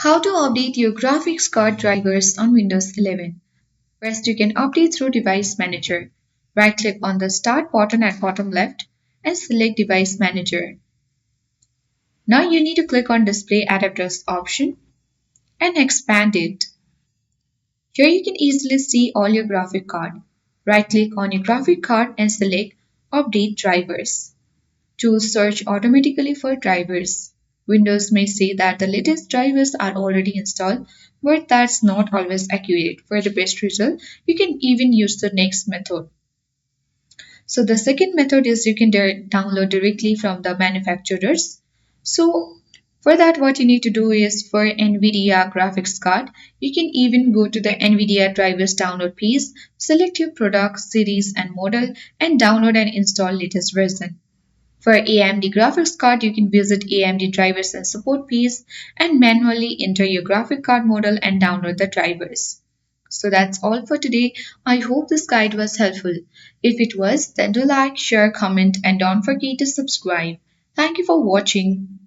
How to update your graphics card drivers on Windows 11. First, you can update through Device Manager. Right-click on the Start button at bottom left and select Device Manager. Now you need to click on Display Adapters option and expand it. Here you can easily see all your graphic card. Right-click on your graphic card and select Update Drivers. Tools search automatically for drivers. Windows may say that the latest drivers are already installed, but that's not always accurate. For the best result, you can even use the next method. So the second method is you can download directly from the manufacturers. So for that, what you need to do is for NVIDIA graphics card, you can even go to the NVIDIA drivers download page, select your product, series and model and download and install latest version. For AMD graphics card, you can visit AMD drivers and support page and manually enter your graphic card model and download the drivers. So that's all for today. I hope this guide was helpful. If it was, then do like, share, comment, and don't forget to subscribe. Thank you for watching.